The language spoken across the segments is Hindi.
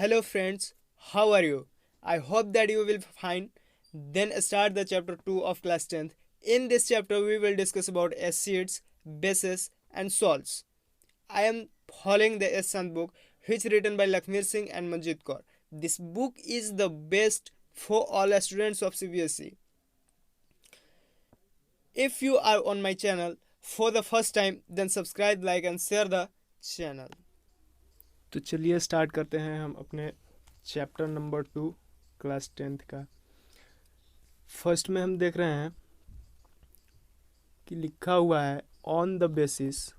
Hello friends, how are you? I hope that you will fine. Then start the chapter 2 of class 10th. In this chapter we will discuss about acids, bases and salts. I am following the S book which written by Lakshmir Singh and Manjit Kaur. This book is the best for all students of CBSE. If you are on my channel for the first time then subscribe, like and share the channel. तो चलिए स्टार्ट करते हैं हम अपने चैप्टर नंबर 2 क्लास 10th का। फर्स्ट में हम देख रहे हैं कि लिखा हुआ है on the basis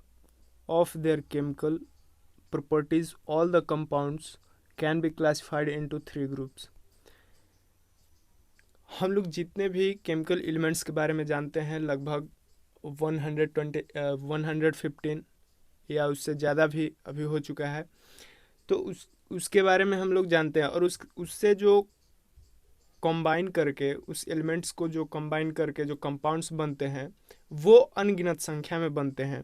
of their chemical properties all the compounds can be classified into 3 groups. हम लोग जितने भी केमिकल एलिमेंट्स के बारे में जानते हैं लगभग 115 या उससे ज़्यादा भी अभी हो चुका है, तो उसके बारे में हम लोग जानते हैं और उससे जो कंबाइन करके उस एलिमेंट्स को जो कंबाइन करके जो कंपाउंड्स बनते हैं वो अनगिनत संख्या में बनते हैं।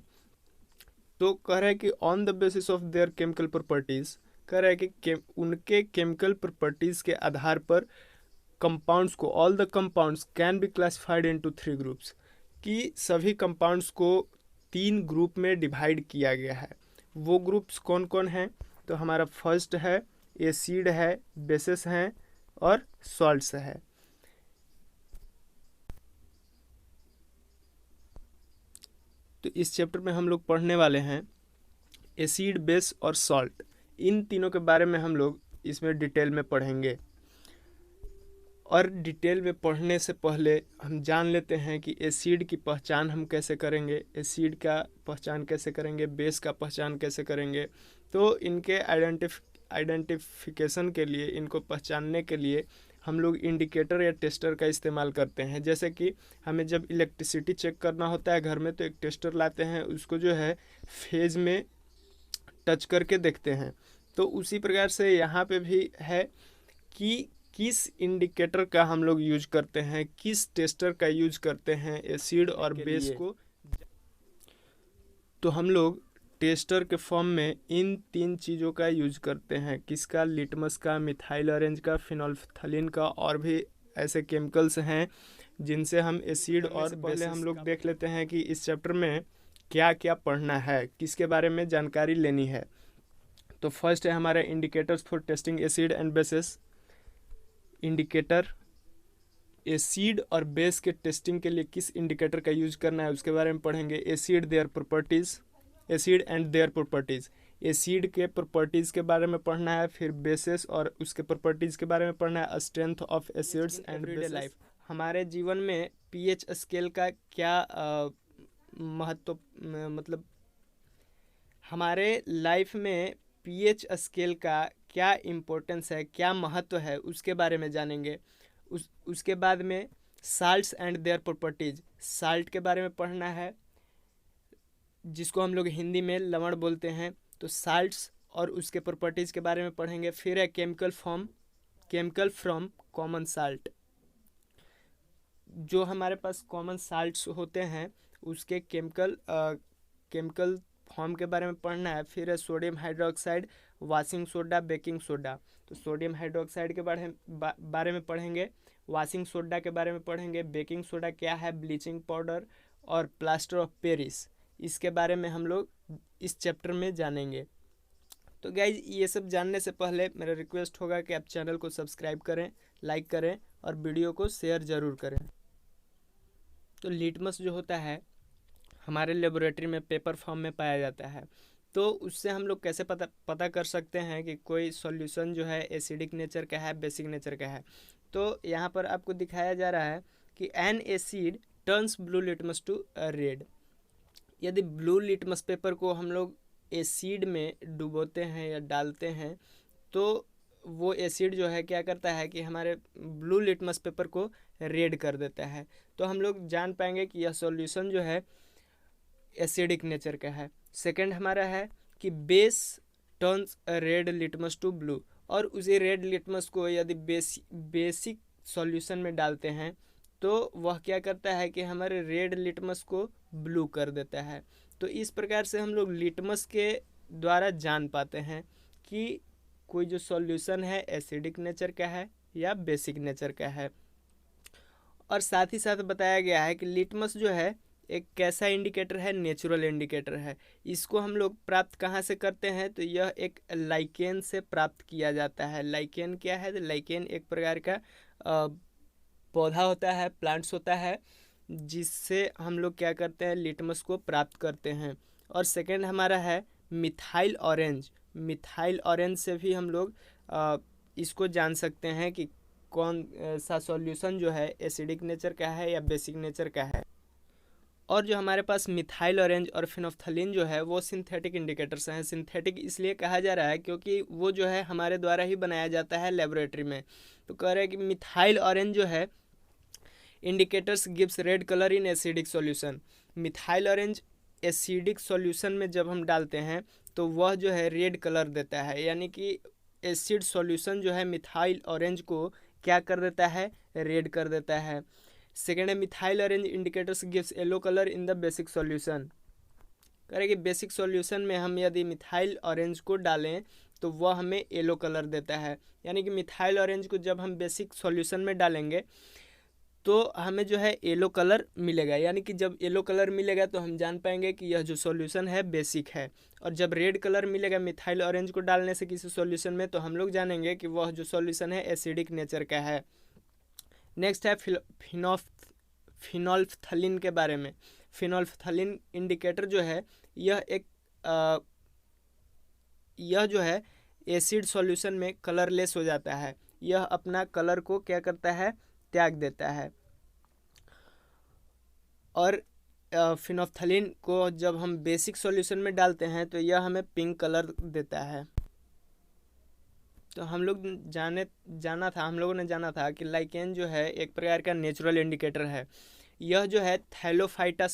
तो कह रहा है कि on the basis of their chemical properties, कह रहा है कि उनके केमिकल प्रॉपर्टीज़ के आधार पर कंपाउंड्स को all the compounds can be classified into 3 groups, कि सभी कंपाउंड्स को 3 ग्रुप में डिवाइड किया गया है। वो ग्रुप्स कौन कौन हैं? तो हमारा फर्स्ट है एसिड है, बेसेस हैं और सॉल्ट्स है। तो इस चैप्टर में हम लोग पढ़ने वाले हैं एसिड, बेस और सॉल्ट। इन तीनों के बारे में हम लोग इसमें डिटेल में पढ़ेंगे। और डिटेल में पढ़ने से पहले हम जान लेते हैं कि एसिड की पहचान हम कैसे करेंगे, एसिड का पहचान कैसे करेंगे, बेस का पहचान कैसे करेंगे। तो इनके आइडेंटिफिकेशन के लिए, इनको पहचानने के लिए हम लोग इंडिकेटर या टेस्टर का इस्तेमाल करते हैं। जैसे कि हमें जब इलेक्ट्रिसिटी चेक करना होता है घर में तो एक टेस्टर लाते हैं, उसको जो है फेज में टच करके देखते हैं। तो उसी प्रकार से यहाँ पे भी है कि किस इंडिकेटर का हम लोग यूज करते हैं, किस टेस्टर का यूज करते हैं एसिड और बेस को। तो हम लोग टेस्टर के फॉर्म में इन 3 चीज़ों का यूज करते हैं। किसका? लिटमस का, मिथाइल ऑरेंज का, फिनोल्फथलीन का, और भी ऐसे केमिकल्स हैं जिनसे हम एसिड और पहले हम लोग देख लेते हैं कि इस चैप्टर में क्या क्या पढ़ना है, किसके बारे में जानकारी लेनी है। तो फर्स्ट है हमारा indicators for testing acid and bases. Indicator acid और बेस के टेस्टिंग के लिए किस इंडिकेटर का यूज करना है उसके बारे में पढ़ेंगे। Acid their properties, acid and their properties, acid के प्रॉपर्टीज़ के बारे में पढ़ना है। फिर बेसिस और उसके प्रॉपर्टीज़ के बारे में पढ़ना है। Strength of acids and everyday life, हमारे जीवन में पीएच स्केल का क्या महत्व, मतलब हमारे लाइफ में पीएच स्केल का क्या इम्पोर्टेंस है, क्या महत्व है, उसके बारे में जानेंगे। उसके बाद में salts and their properties, salt के बारे में पढ़ना है जिसको हम लोग हिंदी में लवण बोलते हैं। तो साल्ट्स और उसके प्रॉपर्टीज़ के बारे में पढ़ेंगे। फिर है केमिकल फ्रॉम कॉमन साल्ट, जो हमारे पास कॉमन साल्ट्स होते हैं उसके केमिकल फॉर्म के बारे में पढ़ना है। फिर है sodium hydroxide, washing soda, baking soda. तो सोडियम हाइड्रोक्साइड के बारे में पढ़ेंगे, वॉशिंग सोडा के बारे में पढ़ेंगे, बेकिंग सोडा क्या है, ब्लीचिंग पाउडर और प्लास्टर ऑफ पेरिस, इसके बारे में हम लोग इस चैप्टर में जानेंगे। तो गाइज ये सब जानने से पहले मेरा रिक्वेस्ट होगा कि आप चैनल को सब्सक्राइब करें, लाइक करें और वीडियो को शेयर ज़रूर करें। तो लिटमस जो होता है हमारे लेबोरेटरी में पेपर फॉर्म में पाया जाता है। तो उससे हम लोग कैसे पता कर सकते हैं कि कोई सॉल्यूशन जो है एसिडिक नेचर का है, बेसिक नेचर का है। तो यहाँ पर आपको दिखाया जा रहा है कि an acid turns blue litmus to red. यदि ब्लू लिटमस पेपर को हम लोग एसिड में डुबोते हैं या डालते हैं तो वो एसिड जो है क्या करता है कि हमारे ब्लू लिटमस पेपर को रेड कर देता है। तो हम लोग जान पाएंगे कि यह सॉल्यूशन जो है एसिडिक नेचर का है। सेकंड हमारा है कि base turns red litmus to blue, और उसी रेड लिटमस को यदि बेसिक सॉल्यूशन में डालते हैं तो वह क्या करता है कि हमारे रेड लिटमस को ब्लू कर देता है। तो इस प्रकार से हम लोग लिटमस के द्वारा जान पाते हैं कि कोई जो सॉल्यूशन है एसिडिक नेचर का है या बेसिक नेचर का है। और साथ ही साथ बताया गया है कि लिटमस जो है एक कैसा इंडिकेटर है, नेचुरल इंडिकेटर है। इसको हम लोग प्राप्त कहाँ से करते हैं, तो यह एक लाइकेन से प्राप्त किया जाता है। लाइकेन क्या है, तो लाइकेन एक प्रकार का पौधा होता है, प्लांट्स होता है, जिससे हम लोग क्या करते हैं, लिटमस को प्राप्त करते हैं। और सेकेंड हमारा है मिथाइल ऑरेंज। मिथाइल ऑरेंज से भी हम लोग इसको जान सकते हैं कि कौन सा सॉल्यूशन जो है एसिडिक नेचर का है या बेसिक नेचर का है। और जो हमारे पास मिथाइल ऑरेंज और फिनोफ्थलीन जो है वो सिंथेटिक इंडिकेटर्स हैं। सिंथेटिक इसलिए कहा जा रहा है क्योंकि वो जो है हमारे द्वारा ही बनाया जाता है लेबोरेटरी में। तो कह रहे हैं कि मिथाइल ऑरेंज जो है indicators gives red colour in acidic solution. Methyl orange acidic solution में जब हम डालते हैं तो वह जो है रेड कलर देता है, यानी कि एसिड सॉल्यूशन जो है मिथाइल ऑरेंज को क्या कर देता है, रेड कर देता है। सेकेंड है methyl orange indicators gives yellow colour in the basic solution. करें कि बेसिक सॉल्यूशन में हम यदि मिथाइल ऑरेंज को डालें तो वह हमें येलो कलर देता है, यानी कि मिथाइल ऑरेंज को जब हम बेसिक सॉल्यूशन में डालेंगे तो हमें जो है येलो कलर मिलेगा, यानी कि जब येलो कलर मिलेगा तो हम जान पाएंगे कि यह जो सॉल्यूशन है बेसिक है। और जब रेड कलर मिलेगा मिथाइल ऑरेंज को डालने से किसी सॉल्यूशन में तो हम लोग जानेंगे कि वह जो सॉल्यूशन है एसिडिक नेचर का है। नेक्स्ट है फिनोल्फ्थलीन के बारे में। फिनोल्फ्थलीन इंडिकेटर जो है यह जो है एसिड सॉल्यूशन में कलरलेस हो जाता है। यह अपना कलर को क्या करता है, त्याग देता है। और फिनोल्फ्थलीन को जब हम बेसिक सॉल्यूशन में डालते हैं तो यह हमें पिंक कलर देता है। तो हम लोगों ने जाना था कि लाइकेन जो है एक प्रकार का नेचुरल इंडिकेटर है। यह जो है थैलोफाइटा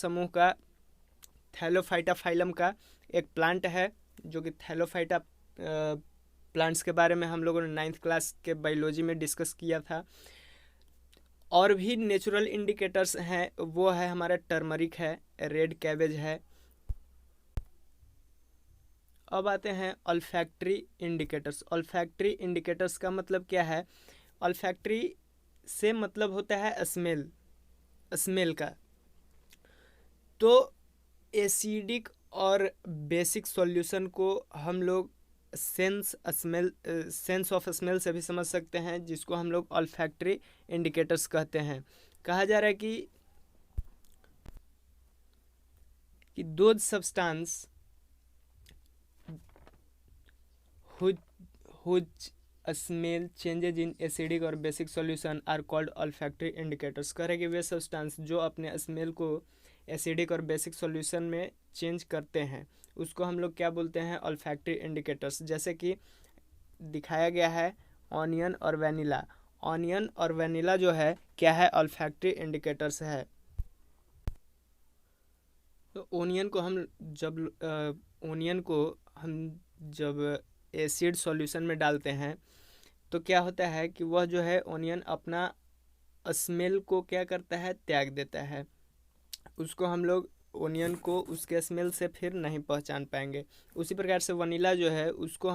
फाइलम का एक प्लांट है, जो कि थैलोफाइटा प्लांट्स के बारे में हम लोगों ने 9th क्लास के बायोलॉजी में डिस्कस किया था। और भी नेचुरल इंडिकेटर्स हैं, वो है हमारा टर्मरिक है, रेड कैबेज है। अब आते हैं ऑल्फैक्टरी इंडिकेटर्स। ऑल्फैक्टरी इंडिकेटर्स का मतलब क्या है, ऑल्फैक्टरी से मतलब होता है स्मेल का। तो एसिडिक और बेसिक सॉल्यूशन को हम लोग सेंस ऑफ स्मेल से भी समझ सकते हैं, जिसको हम लोग ऑल्फैक्टरी इंडिकेटर्स कहते हैं। कहा जा रहा है कि those substance whose smell changes in acidic और basic solution are called olfactory indicators. कह रहे कि वे सब्सटेंस जो अपने स्मेल को एसिडिक और बेसिक सॉल्यूशन में चेंज करते हैं उसको हम लोग क्या बोलते हैं, ऑल्फैक्टरी इंडिकेटर्स। जैसे कि दिखाया गया है ऑनियन और वैनिला। ऑनियन और वैनिला जो है क्या है, ऑल्फैक्टरी इंडिकेटर्स है। तो ओनियन को हम जब एसिड सॉल्यूशन में डालते हैं तो क्या होता है कि वह जो है ओनियन अपना स्मेल को क्या करता है, त्याग देता है। उसको हम लोग ओनियन को उसके स्मेल से फिर नहीं पहचान पाएंगे। उसी प्रकार से वनीला जो है उसको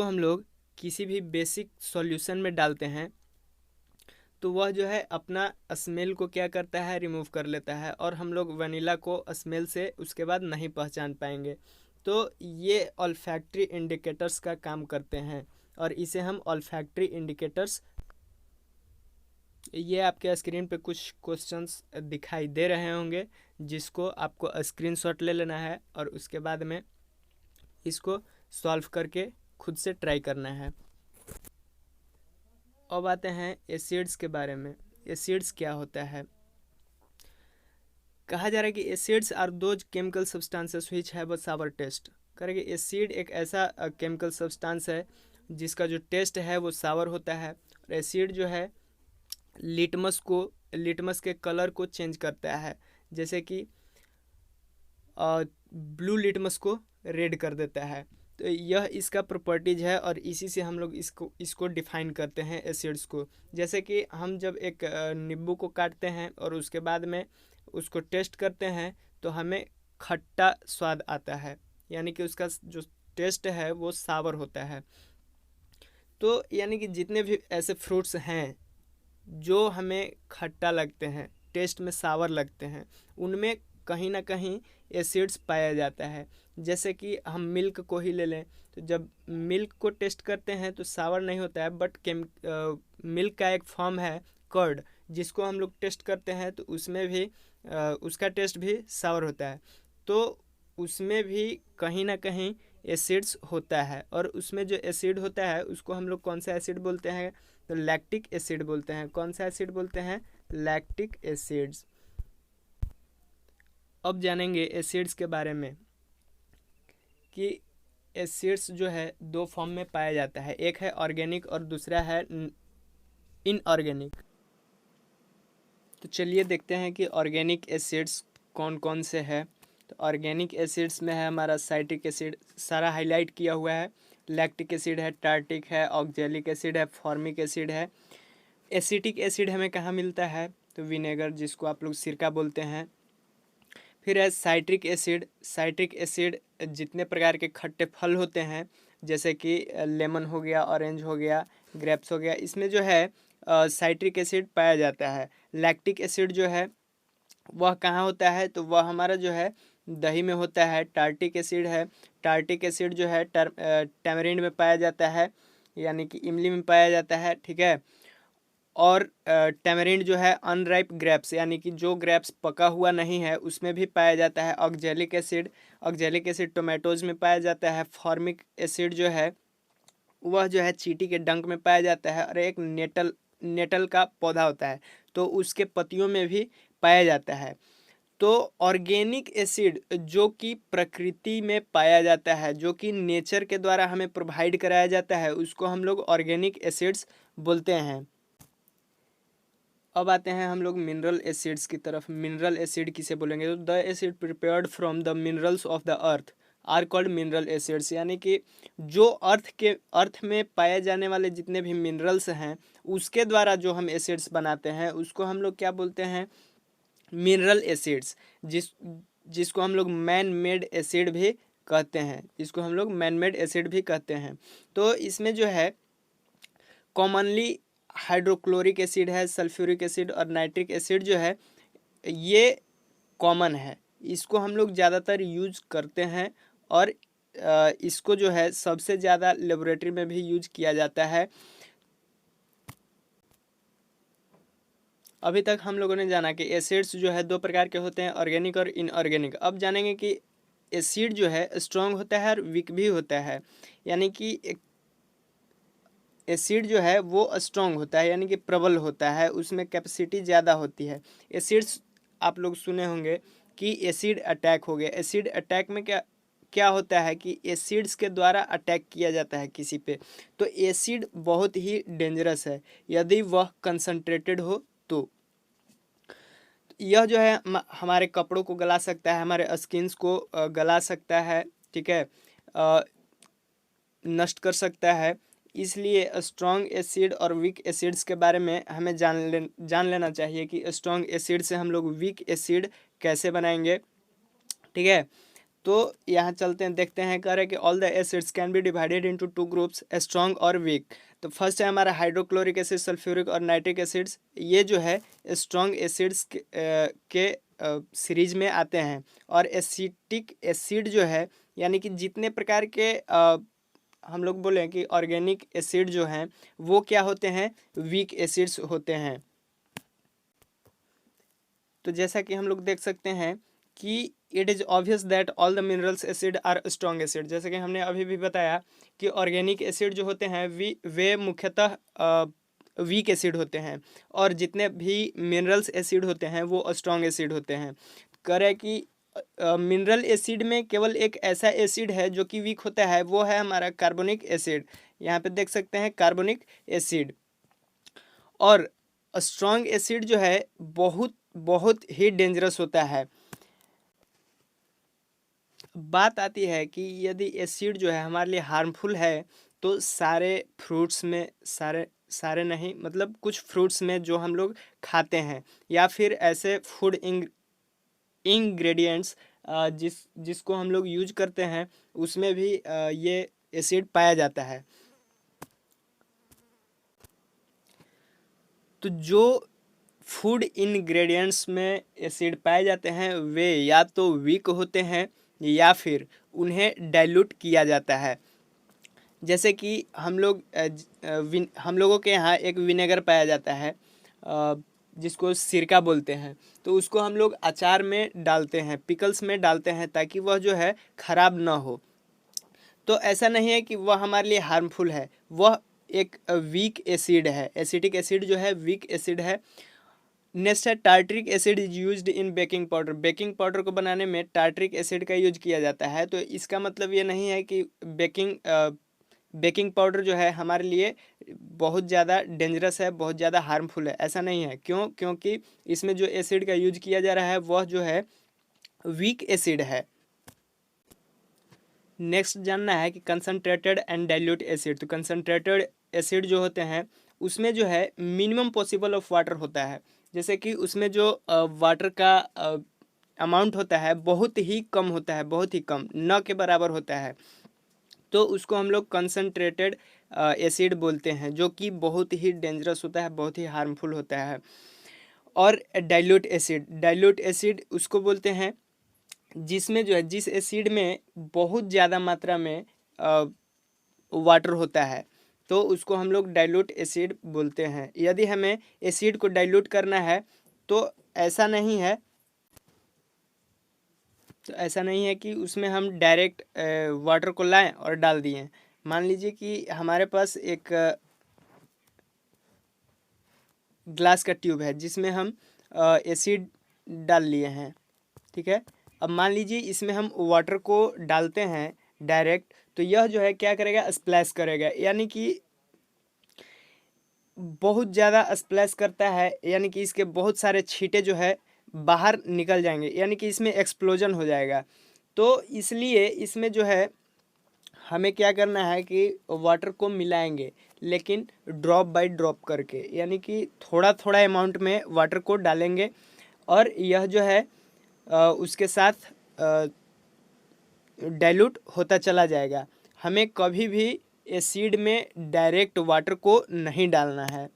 हम लोग किसी भी बेसिक सॉल्यूशन में डालते हैं तो वह जो है अपना स्मेल को क्या करता है, रिमूव कर लेता है, और हम लोग वनीला को स्मेल से उसके बाद नहीं पहचान पाएंगे। तो ये ऑल्फैक्टरी इंडिकेटर्स का काम करते हैं और इसे हम ऑल्फैक्टरी इंडिकेटर्स। ये आपके स्क्रीन पे कुछ क्वेश्चंस दिखाई दे रहे होंगे, जिसको आपको स्क्रीनशॉट ले लेना है और उसके बाद में इसको सॉल्व करके खुद से ट्राई करना है। अब आते हैं एसिड्स के बारे में। एसिड्स क्या होता है, कहा जा रहा है कि acids are those chemical substances which have a sour taste. करेंगे एसिड एक ऐसा केमिकल सब्सटेंस है जिसका जो टेस्ट है वो सावर होता है। और एसिड जो है लिटमस के कलर को चेंज करता है, जैसे कि ब्लू लिटमस को रेड कर देता है। तो यह इसका प्रॉपर्टीज है और इसी से हम लोग इसको डिफाइन करते हैं एसिड्स को। जैसे कि हम जब एक नींबू को काटते हैं और उसके बाद में उसको टेस्ट करते हैं तो हमें खट्टा स्वाद आता है, यानी कि उसका जो टेस्ट है वो सावर होता है। तो यानी कि जितने भी ऐसे फ्रूट्स हैं जो हमें खट्टा लगते हैं, टेस्ट में सावर लगते हैं, उनमें कहीं ना कहीं एसिड्स पाया जाता है। जैसे कि हम मिल्क को ही ले लें, तो जब मिल्क को टेस्ट करते हैं तो सावर नहीं होता है, बट मिल्क का एक फॉर्म है कर्ड, जिसको हम लोग टेस्ट करते हैं तो उसमें भी उसका टेस्ट भी सावर होता है। तो उसमें भी कहीं ना कहीं एसिड्स होता है, और उसमें जो एसिड होता है उसको हम लोग कौन सा एसिड बोलते हैं? तो लैक्टिक एसिड बोलते हैं। कौन सा एसिड बोलते हैं? Lactic acids. अब जानेंगे एसिड्स के बारे में कि एसिड्स जो है दो फॉर्म में पाया जाता है, एक है ऑर्गेनिक और दूसरा है इनऑर्गेनिक। तो चलिए देखते हैं कि ऑर्गेनिक एसिड्स कौन कौन से हैं। तो ऑर्गेनिक एसिड्स में है हमारा साइट्रिक एसिड, सारा हाईलाइट किया हुआ है। लैक्टिक एसिड है, टार्टिक है, ऑक्जेलिक एसिड है, फॉर्मिक एसिड है। एसिटिक एसिड हमें कहाँ मिलता है? तो विनेगर, जिसको आप लोग सिरका बोलते हैं। फिर है साइट्रिक एसिड। साइट्रिक एसिड जितने प्रकार के खट्टे फल होते हैं, जैसे कि लेमन हो गया, ऑरेंज हो गया, ग्रेप्स हो गया, इसमें जो है साइट्रिक एसिड पाया जाता है। लैक्टिक एसिड जो है वह कहाँ होता है? तो वह हमारा जो है दही में होता है। टार्टिक एसिड है, टार्टिक एसिड जो है टैमरिंड में पाया जाता है, यानी कि इमली में पाया जाता है, ठीक है। और टैमरिंड जो है अनराइप ग्रेप्स, यानी कि जो ग्रेप्स पका हुआ नहीं है उसमें भी पाया जाता है। Oxalic acid, oxalic acid tomatoes में पाया जाता है। फॉर्मिक एसिड जो है वह जो है चींटी के डंक में पाया जाता है, और एक नेटल का पौधा होता है तो उसके पत्तियों में भी पाया जाता है। तो ऑर्गेनिक एसिड जो कि प्रकृति में पाया जाता है, जो कि नेचर के द्वारा हमें प्रोवाइड कराया जाता है, उसको हम लोग ऑर्गेनिक एसिड्स बोलते हैं। अब आते हैं हम लोग मिनरल एसिड्स की तरफ। मिनरल एसिड किसे बोलेंगे? तो the acid prepared from the minerals of the earth are called mineral acids, यानी कि जो अर्थ में पाए जाने वाले जितने भी मिनरल्स हैं उसके द्वारा जो हम एसिड्स बनाते हैं उसको हम लोग क्या बोलते हैं? Mineral acids. जिसको हम लोग मैन मेड एसिड भी कहते हैं, जिसको हम लोग मैन मेड एसिड भी कहते हैं। तो इसमें जो है कॉमनली हाइड्रोक्लोरिक एसिड है, सल्फ्यूरिक एसिड और नाइट्रिक एसिड जो है ये कॉमन है। इसको हम लोग ज़्यादातर यूज करते हैं, और इसको जो है सबसे ज़्यादा लेबोरेटरी में भी यूज किया जाता है। अभी तक हम लोगों ने जाना कि एसिड्स जो है दो प्रकार के होते हैं, ऑर्गेनिक और इनऑर्गेनिक। अब जानेंगे कि एसिड जो है स्ट्रॉन्ग होता है और वीक भी होता है। यानी कि एसिड जो है वो स्ट्रॉन्ग होता है, यानी कि प्रबल होता है, उसमें कैपेसिटी ज़्यादा होती है। एसिड्स आप लोग सुने होंगे कि एसिड अटैक हो गया। एसिड अटैक में क्या क्या होता है कि एसिड्स के द्वारा अटैक किया जाता है किसी पे। तो एसिड बहुत ही डेंजरस है यदि वह कंसंट्रेटेड हो तो। यह जो है हमारे कपड़ों को गला सकता है, हमारे स्किन्स को गला सकता है, ठीक है, नष्ट कर सकता है। इसलिए स्ट्रॉन्ग एसिड और वीक एसिड्स के बारे में हमें जान लेना चाहिए कि स्ट्रॉन्ग एसिड से हम लोग वीक एसिड कैसे बनाएंगे, ठीक है। तो यहाँ चलते हैं, देखते हैं, कह रहे कि all the acids can be divided into two groups, strong और वीक। तो फर्स्ट है हमारा हाइड्रोक्लोरिक एसिड, सल्फ्यूरिक और नाइट्रिक एसिड्स। ये जो है स्ट्रॉन्ग एसिड्स के सीरीज में आते हैं। और एसिटिक एसिड जो है, यानी कि जितने प्रकार के हम लोग बोलें कि ऑर्गेनिक एसिड जो हैं वो क्या होते हैं? वीक एसिड्स होते हैं। तो जैसा कि हम लोग देख सकते हैं कि it is obvious that all the minerals acid are strong acid. जैसे कि हमने अभी भी बताया कि ऑर्गेनिक एसिड जो होते हैं वे मुख्यतः वीक एसिड होते हैं, और जितने भी मिनरल्स एसिड होते हैं वो स्ट्रॉन्ग एसिड होते हैं। करें कि मिनरल एसिड में केवल एक ऐसा एसिड है जो कि वीक होता है, वो है हमारा कार्बोनिक एसिड। यहाँ पे देख सकते हैं कार्बोनिक एसिड। और स्ट्रॉन्ग एसिड जो है बहुत बहुत ही डेंजरस होता है। बात आती है कि यदि एसिड जो है हमारे लिए हार्मफुल है तो सारे फ्रूट्स में, सारे नहीं, मतलब कुछ फ्रूट्स में जो हम लोग खाते हैं, या फिर ऐसे फूड इंग्रेडिएंट्स जिसको हम लोग यूज करते हैं उसमें भी ये एसिड पाया जाता है। तो जो फूड इंग्रेडिएंट्स में एसिड पाए जाते हैं वे या तो वीक होते हैं या फिर उन्हें डाइल्यूट किया जाता है। जैसे कि हम लोगों के यहाँ एक विनेगर पाया जाता है जिसको सिरका बोलते हैं। तो उसको हम लोग अचार में डालते हैं, पिकल्स में डालते हैं ताकि वह जो है ख़राब ना हो। तो ऐसा नहीं है कि वह हमारे लिए हार्मफुल है, वह एक वीक एसिड है। एसिटिक एसिड जो है वीक एसिड है। नेक्स्ट है tartaric acid is used in baking powder. Baking powder को बनाने में टार्ट्रिक एसिड का यूज किया जाता है। तो इसका मतलब ये नहीं है कि बेकिंग पाउडर जो है हमारे लिए बहुत ज़्यादा डेंजरस है, बहुत ज़्यादा हार्मफुल है, ऐसा नहीं है। क्यों? क्योंकि इसमें जो एसिड का यूज किया जा रहा है वह जो है वीक एसिड है। नेक्स्ट जानना है कि कंसनट्रेटेड एंड डाइल्यूट एसिड। तो कंसनट्रेटेड एसिड जो होते हैं उसमें जो है मिनिमम पॉसिबल ऑफ वाटर होता है। जैसे कि उसमें जो वाटर का अमाउंट होता है बहुत ही कम होता है, बहुत ही कम, न के बराबर होता है। तो उसको हम लोग कंसनट्रेटेड एसिड बोलते हैं, जो कि बहुत ही डेंजरस होता है, बहुत ही हार्मफुल होता है। और डाइल्यूट एसिड उसको बोलते हैं जिसमें जो है जिस एसिड में बहुत ज़्यादा मात्रा में वाटर होता है, तो उसको हम लोग डाइल्यूट एसिड बोलते हैं। यदि हमें एसिड को डाइल्यूट करना है तो ऐसा नहीं है कि उसमें हम डायरेक्ट वाटर को लाएं और डाल दिए। मान लीजिए कि हमारे पास एक ग्लास का ट्यूब है जिसमें हम एसिड डाल लिए हैं, ठीक है। अब मान लीजिए इसमें हम वाटर को डालते हैं डायरेक्ट, तो यह जो है क्या करेगा, स्प्लैश करेगा, यानी कि बहुत ज़्यादा स्प्लैश करता है, यानी कि इसके बहुत सारे छींटे जो है बाहर निकल जाएंगे, यानी कि इसमें एक्सप्लोजन हो जाएगा। तो इसलिए इसमें जो है हमें क्या करना है कि वाटर को मिलाएंगे, लेकिन ड्रॉप बाय ड्रॉप करके, यानी कि थोड़ा थोड़ा अमाउंट में वाटर को डालेंगे और यह जो है उसके साथ डाइल्यूट होता चला जाएगा। हमें कभी भी एसिड में डायरेक्ट वाटर को नहीं डालना है।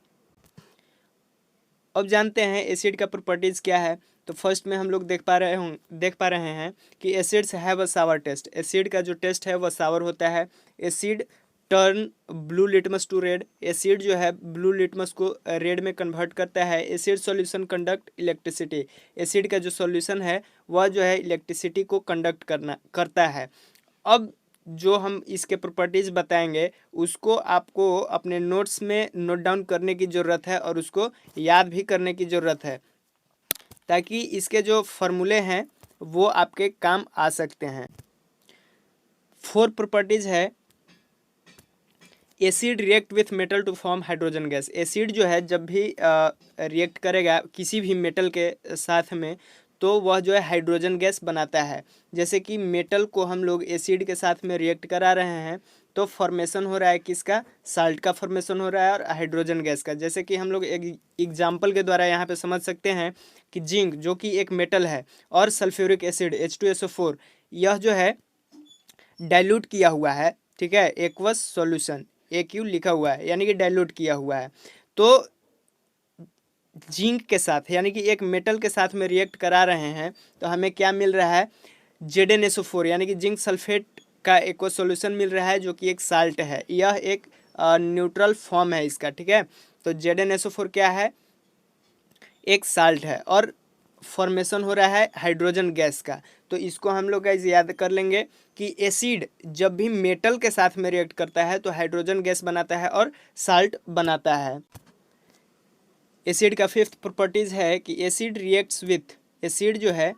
अब जानते हैं एसिड का प्रॉपर्टीज़ क्या है। तो फर्स्ट में हम लोग देख पा रहे हैं कि acids have a sour taste. Acid का जो टेस्ट है वह सावर होता है। Acid turn blue litmus to red. Acid जो है ब्लू लिटमस को रेड में कन्वर्ट करता है। Acid solution conduct electricity. Acid का जो सॉल्यूशन है वह जो है इलेक्ट्रिसिटी को कंडक्ट करता है। अब जो हम इसके प्रॉपर्टीज़ बताएंगे उसको आपको अपने नोट्स में नोट डाउन करने की ज़रूरत है और उसको याद भी करने की ज़रूरत है, ताकि इसके जो फॉर्मूले हैं वो आपके काम आ सकते हैं। 4 प्रॉपर्टीज़ है। Acid react with metal to form hydrogen gas. Acid जो है जब भी रिएक्ट करेगा किसी भी मेटल के साथ में, तो वह जो है हाइड्रोजन गैस बनाता है। जैसे कि मेटल को हम लोग एसिड के साथ में रिएक्ट करा रहे हैं तो फॉर्मेशन हो रहा है किसका, साल्ट का फॉर्मेशन हो रहा है और हाइड्रोजन गैस का। जैसे कि हम लोग एक एग्जाम्पल के द्वारा यहाँ पे समझ सकते हैं कि जिंक जो कि एक मेटल है और सल्फ्यूरिक एसिड H2SO4 यह जो है डाइल्यूट किया हुआ है, ठीक है, एक्वस सॉल्यूशन AQ लिखा हुआ है, यानी कि डाइल्यूट किया हुआ है। तो जिंक के साथ यानी कि एक मेटल के साथ में रिएक्ट करा रहे हैं तो हमें क्या मिल रहा है, ZnSO4 यानी कि जिंक सल्फेट का एक्वस सॉल्यूशन मिल रहा है जो कि एक साल्ट है। यह एक न्यूट्रल फॉर्म है इसका, ठीक है। तो ZnSO4 क्या है, एक साल्ट है और फॉर्मेशन हो रहा है हाइड्रोजन गैस का। तो इसको हम लोग गाइस याद कर लेंगे कि एसिड जब भी मेटल के साथ में रिएक्ट करता है तो हाइड्रोजन गैस बनाता है और साल्ट बनाता है। एसिड का 5th प्रॉपर्टीज़ है कि एसिड जो है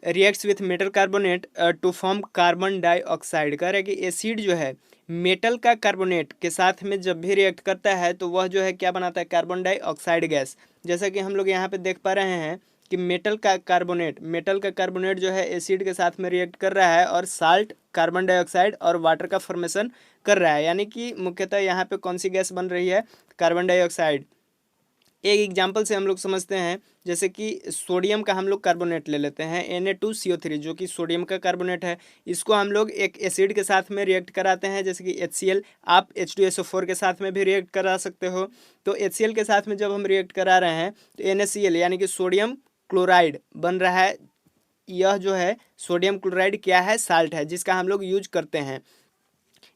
reacts with metal carbonate to form carbon dioxide. कह रहे हैं कि एसिड जो है मेटल का कार्बोनेट के साथ में जब भी रिएक्ट करता है तो वह जो है क्या बनाता है, कार्बन डाइऑक्साइड गैस। जैसा कि हम लोग यहाँ पे देख पा रहे हैं कि मेटल का कार्बोनेट जो है एसिड के साथ में रिएक्ट कर रहा है और साल्ट, कार्बन डाइऑक्साइड और वाटर का फॉर्मेशन कर रहा है, यानी कि मुख्यतः यहाँ पे कौन सी गैस बन रही है, कार्बन डाइऑक्साइड। एक एग्जाम्पल से हम लोग समझते हैं, जैसे कि सोडियम का हम लोग कार्बोनेट ले लेते हैं Na2CO3, जो कि सोडियम का कार्बोनेट है। इसको हम लोग एक एसिड के साथ में रिएक्ट कराते हैं, जैसे कि HCl। आप H2SO4 के साथ में भी रिएक्ट करा सकते हो। तो HCl के साथ में जब हम रिएक्ट करा रहे हैं तो NaCl यानी कि सोडियम क्लोराइड बन रहा है। यह जो है सोडियम क्लोराइड क्या है, साल्ट है, जिसका हम लोग यूज करते हैं।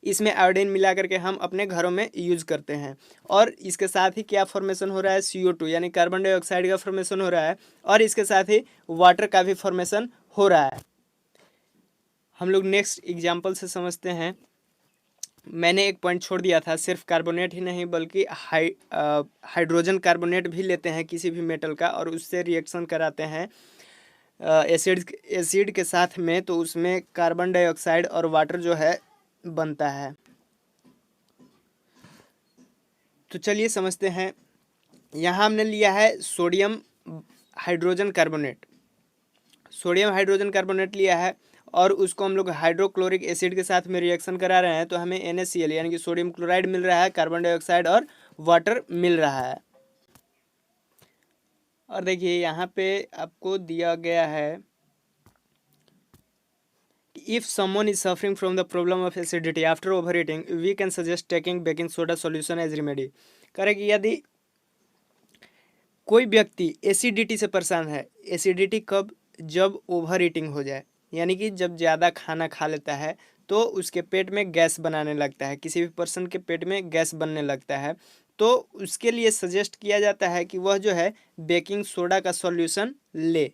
इसमें आयोडीन मिला करके हम अपने घरों में यूज करते हैं। और इसके साथ ही क्या फॉर्मेशन हो रहा है, CO2 यानी कार्बन डाइऑक्साइड का फॉर्मेशन हो रहा है। और इसके साथ ही वाटर का भी फॉर्मेशन हो रहा है। हम लोग नेक्स्ट एग्जाम्पल से समझते हैं। मैंने एक पॉइंट छोड़ दिया था, सिर्फ कार्बोनेट ही नहीं बल्कि हाइड्रोजन कार्बोनेट भी लेते हैं किसी भी मेटल का, और उससे रिएक्शन कराते हैं एसिड के साथ में, तो उसमें कार्बन डाइऑक्साइड और वाटर जो है बनता है। तो चलिए समझते हैं। यहाँ हमने लिया है sodium hydrogen carbonate, sodium hydrogen carbonate लिया है, और उसको हम लोग हाइड्रोक्लोरिक एसिड के साथ में रिएक्शन करा रहे हैं, तो हमें NaCl यानी कि सोडियम क्लोराइड मिल रहा है, कार्बन डाइऑक्साइड और वाटर मिल रहा है। और देखिए यहाँ पे आपको दिया गया है, if someone is suffering from the problem of acidity after overeating, we can suggest taking baking soda solution as remedy। करें कि यदि कोई व्यक्ति एसिडिटी से परेशान है, एसिडिटी कब, जब ओवर ईटिंग हो जाए, यानी कि जब ज़्यादा खाना खा लेता है तो उसके पेट में गैस बनाने लगता है, किसी भी पर्सन के पेट में गैस बनने लगता है, तो उसके लिए सजेस्ट किया जाता है कि वह जो है बेकिंग सोडा का सॉल्यूशन ले।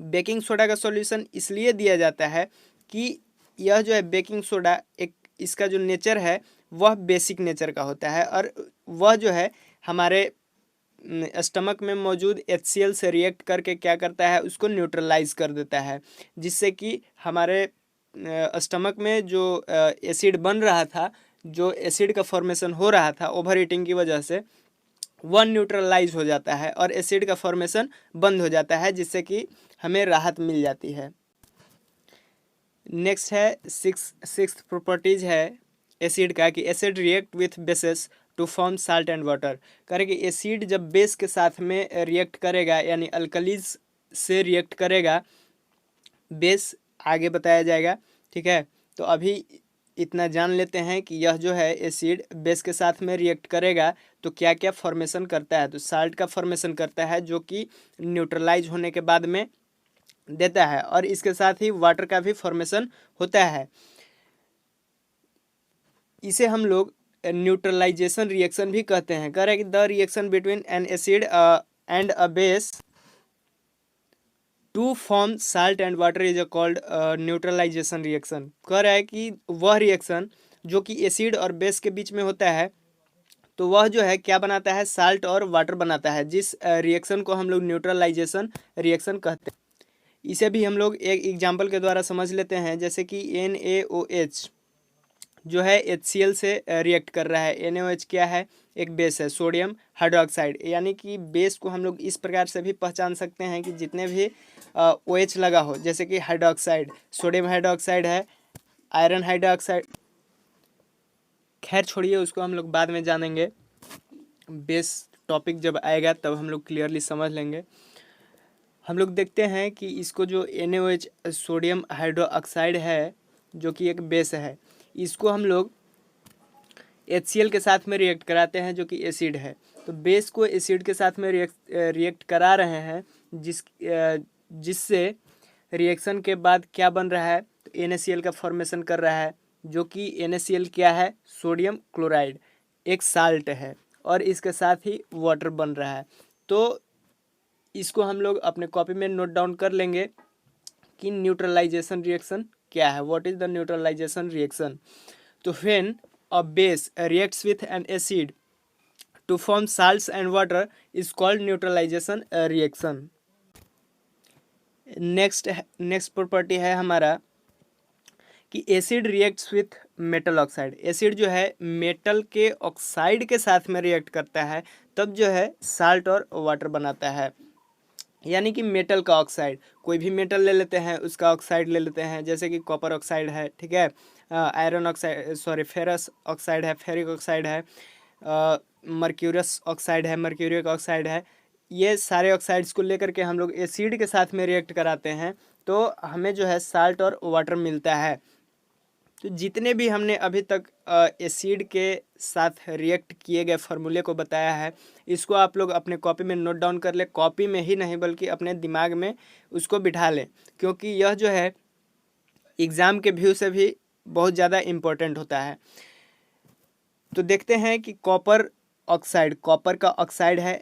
बेकिंग सोडा का सॉल्यूशन इसलिए दिया जाता है कि यह जो है बेकिंग सोडा, एक इसका जो नेचर है वह बेसिक नेचर का होता है, और वह जो है हमारे स्टमक में मौजूद HCl से रिएक्ट करके क्या करता है, उसको न्यूट्रलाइज कर देता है, जिससे कि हमारे स्टमक में जो एसिड बन रहा था, जो एसिड का फॉर्मेशन हो रहा था ओवर ईटिंग की वजह से, वह न्यूट्रलाइज हो जाता है और एसिड का फॉर्मेशन बंद हो जाता है, जिससे कि हमें राहत मिल जाती है। नेक्स्ट है सिक्स्थ प्रॉपर्टीज है एसिड का, कि acid react with bases to form salt and water. करें कि एसिड जब बेस के साथ में रिएक्ट करेगा, यानी अल्कलीज से रिएक्ट करेगा, बेस आगे बताया जाएगा, ठीक है। तो अभी इतना जान लेते हैं कि यह जो है एसिड बेस के साथ में रिएक्ट करेगा तो क्या क्या फॉर्मेशन करता है, तो साल्ट का फॉर्मेशन करता है, जो कि न्यूट्रलाइज होने के बाद में देता है, और इसके साथ ही वाटर का भी फॉर्मेशन होता है। इसे हम लोग न्यूट्रलाइजेशन रिएक्शन भी कहते हैं। कह रहे हैं कि the reaction between an acid and a base to form salt and water is called neutralisation reaction. कह रहा है कि वह रिएक्शन जो कि एसिड और बेस के बीच में होता है, तो वह जो है क्या बनाता है, साल्ट और वाटर बनाता है, जिस रिएक्शन को हम लोग न्यूट्रलाइजेशन रिएक्शन कहते हैं। इसे भी हम लोग एक एग्जाम्पल के द्वारा समझ लेते हैं, जैसे कि NaOH जो है HCl से रिएक्ट कर रहा है। NaOH क्या है, एक बेस है, सोडियम हाइड्रोक्साइड, यानी कि बेस को हम लोग इस प्रकार से भी पहचान सकते हैं कि जितने भी OH लगा हो, जैसे कि हाइड्रोक्साइड, सोडियम हाइड्रोक्साइड है, आयरन हाइड्रोक्साइड, खैर छोड़िए उसको हम लोग बाद में जानेंगे, बेस टॉपिक जब आएगा तब हम लोग क्लियरली समझ लेंगे। हम लोग देखते हैं कि इसको जो NaOH सोडियम हाइड्रोक्साइड है, जो कि एक बेस है, इसको हम लोग HCl के साथ में रिएक्ट कराते हैं, जो कि एसिड है। तो बेस को एसिड के साथ में रिएक्ट करा रहे हैं, जिससे रिएक्शन के बाद क्या बन रहा है, तो NaCl का फॉर्मेशन कर रहा है, जो कि NaCl क्या है, सोडियम क्लोराइड, एक साल्ट है, और इसके साथ ही वाटर बन रहा है। तो इसको हम लोग अपने कॉपी में नोट डाउन कर लेंगे कि न्यूट्रलाइजेशन रिएक्शन क्या है, what is the neutralisation reaction. तो when a base reacts with an acid to form salts and water is called neutralization reaction। Next property है हमारा कि acid reacts with metal oxide. Acid जो है मेटल के ऑक्साइड के साथ में रिएक्ट करता है, तब जो है साल्ट और वाटर बनाता है, यानी कि मेटल का ऑक्साइड, कोई भी मेटल ले लेते हैं उसका ऑक्साइड ले लेते हैं, जैसे कि कॉपर ऑक्साइड है, ठीक है, iron oxide, sorry ferrous oxide है, फेरिक ऑक्साइड है, मर्क्यूरस ऑक्साइड है, मर्क्यूरिक ऑक्साइड है, ये सारे ऑक्साइड्स को लेकर के हम लोग एसिड के साथ में रिएक्ट कराते हैं तो हमें जो है साल्ट और वाटर मिलता है। तो जितने भी हमने अभी तक एसिड के साथ रिएक्ट किए गए फार्मूले को बताया है, इसको आप लोग अपने कॉपी में नोट डाउन कर ले, कॉपी में ही नहीं बल्कि अपने दिमाग में उसको बिठा लें, क्योंकि यह जो है एग्ज़ाम के व्यू से भी बहुत ज़्यादा इम्पोर्टेंट होता है। तो देखते हैं कि कॉपर ऑक्साइड, कॉपर का ऑक्साइड है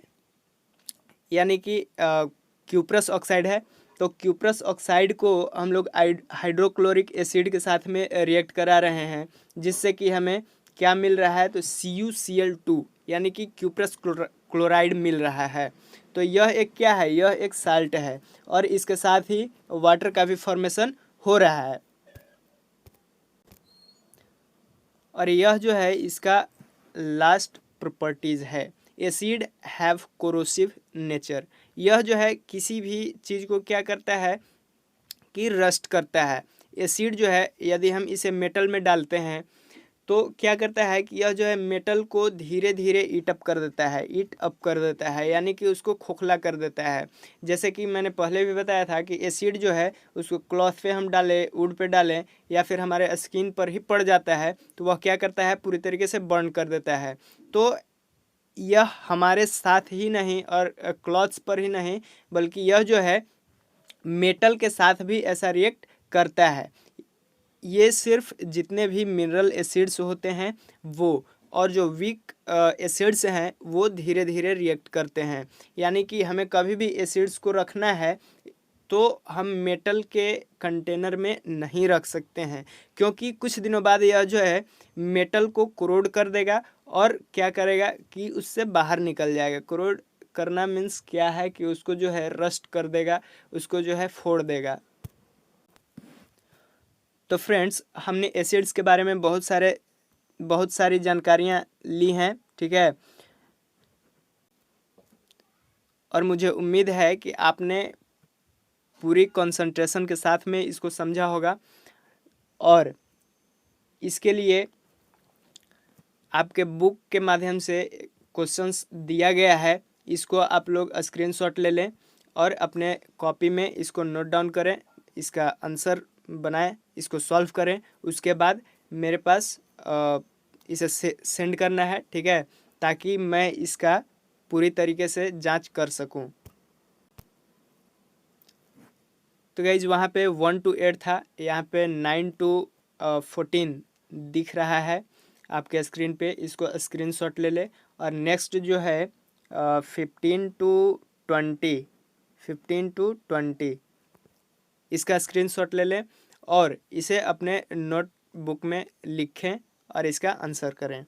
यानी कि क्यूप्रस ऑक्साइड है। तो क्यूप्रस ऑक्साइड को हम लोग हाइड्रोक्लोरिक एसिड के साथ में रिएक्ट करा रहे हैं, जिससे कि हमें क्या मिल रहा है, तो CuCl2 यानी कि क्यूप्रस क्लोराइड मिल रहा है। तो यह एक क्या है, यह एक साल्ट है और इसके साथ ही वाटर का भी फॉर्मेशन हो रहा है। और यह जो है इसका लास्ट प्रॉपर्टीज़ है, एसिड हैव कोरोसिव नेचर। यह जो है किसी भी चीज़ को क्या करता है कि रस्ट करता है। एसिड जो है यदि हम इसे मेटल में डालते हैं तो क्या करता है कि यह जो है मेटल को धीरे धीरे ईट अप कर देता है यानी कि उसको खोखला कर देता है। जैसे कि मैंने पहले भी बताया था कि एसिड जो है उसको क्लॉथ पे हम डालें, वुड पे डालें या फिर हमारे स्किन पर ही पड़ जाता है तो वह क्या करता है, पूरी तरीके से बर्न कर देता है। तो यह हमारे साथ ही नहीं और क्लॉथ्स पर ही नहीं बल्कि यह जो है मेटल के साथ भी ऐसा रिएक्ट करता है। ये सिर्फ जितने भी मिनरल एसिड्स होते हैं वो, और जो वीक एसिड्स हैं वो धीरे धीरे रिएक्ट करते हैं। यानी कि हमें कभी भी एसिड्स को रखना है तो हम मेटल के कंटेनर में नहीं रख सकते हैं, क्योंकि कुछ दिनों बाद यह जो है मेटल को कोरोड कर देगा और क्या करेगा कि उससे बाहर निकल जाएगा। कोरोड करना मीन्स क्या है कि उसको जो है रस्ट कर देगा, उसको जो है फोड़ देगा। तो फ्रेंड्स, हमने एसिड्स के बारे में बहुत सारी जानकारियाँ ली हैं, ठीक है। और मुझे उम्मीद है कि आपने पूरी कंसंट्रेशन के साथ में इसको समझा होगा और इसके लिए आपके बुक के माध्यम से क्वेश्चंस दिया गया है, इसको आप लोग स्क्रीनशॉट ले लें और अपने कॉपी में इसको नोट डाउन करें, इसका आंसर बनाएं, इसको सॉल्व करें। उसके बाद मेरे पास इसे सेंड करना है, ठीक है, ताकि मैं इसका पूरी तरीके से जांच कर सकूं। तो गाइज वहाँ पे 1 to 8 था, यहाँ पे 9 to 14 दिख रहा है आपके स्क्रीन पे, इसको स्क्रीनशॉट ले ले। और नेक्स्ट जो है 15 to 20 इसका स्क्रीनशॉट ले लें और इसे अपने नोटबुक में लिखें और इसका आंसर करें।